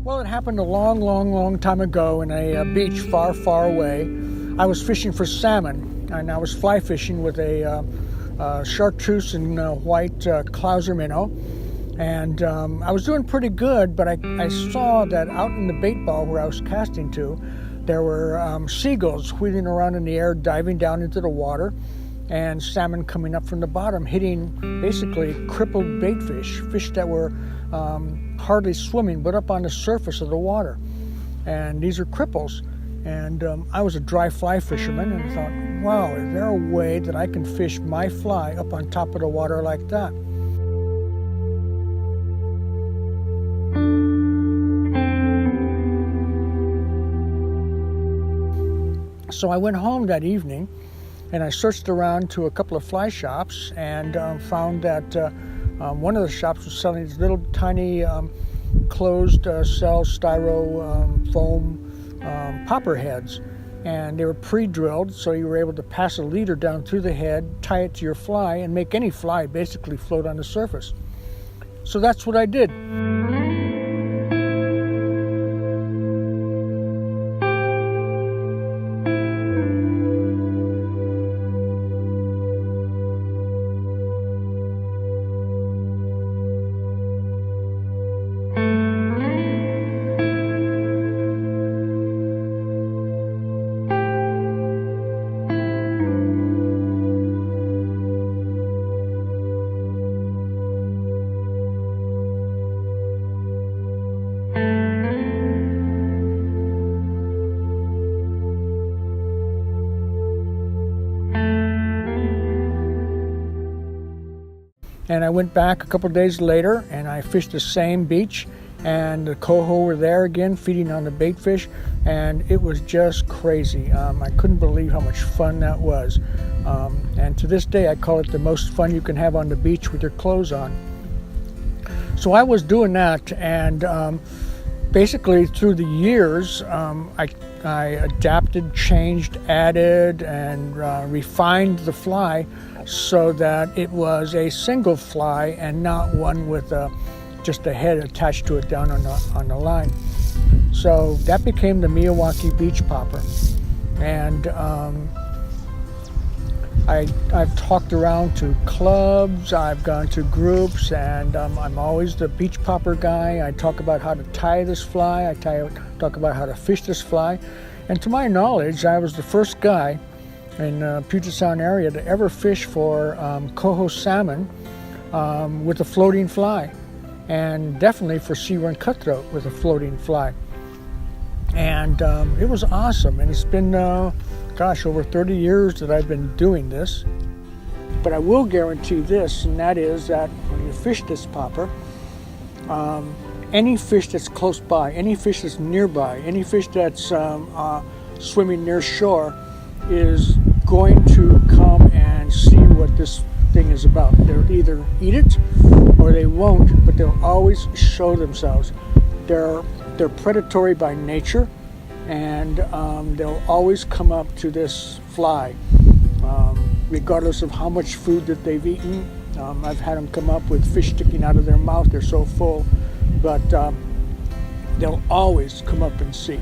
Well, it happened a long time ago in a beach far away. I was fishing for salmon, and I was fly fishing with a chartreuse and white clouser minnow. And I was doing pretty good, but I saw that out in the bait ball where I was casting to, there were seagulls wheeling around in the air, diving down into the water, and salmon coming up from the bottom, hitting basically crippled bait fish that were hardly swimming, but up on the surface of the water. And these are cripples. And I was a dry fly fisherman and thought, wow, is there a way that I can fish my fly up on top of the water like that? So I went home that evening and I searched around to a couple of fly shops and found that one of the shops was selling these little tiny closed cell styro foam popper heads, and they were pre-drilled, so you were able to pass a leader down through the head, tie it to your fly, and make any fly basically float on the surface. So that's what I did. And I went back a couple of days later and I fished the same beach, and the coho were there again feeding on the bait fish, and it was just crazy. I couldn't believe how much fun that was. And to this day I call it the most fun you can have on the beach with your clothes on. So I was doing that, and basically through the years I adapted, changed, added, and refined the fly so that it was a single fly and not one with just a head attached to it down on the line. So that became the Miyawaki Beach Popper. And I've talked around to clubs, I've gone to groups, and I'm always the beach popper guy. I talk about how to tie this fly, I talk about how to fish this fly. And to my knowledge, I was the first guy in Puget Sound area to ever fish for coho salmon with a floating fly, and definitely for Sea Run Cutthroat with a floating fly. And it was awesome, and it's been over 30 years that I've been doing this. But I will guarantee this, and that is that when you fish this popper, any fish that's close by, any fish that's nearby, any fish that's swimming near shore is going to come and see what this thing is about. They'll either eat it or they won't, but they'll always show themselves. They're predatory by nature, and they'll always come up to this fly, regardless of how much food that they've eaten. I've had them come up with fish sticking out of their mouth, they're so full, but they'll always come up and see.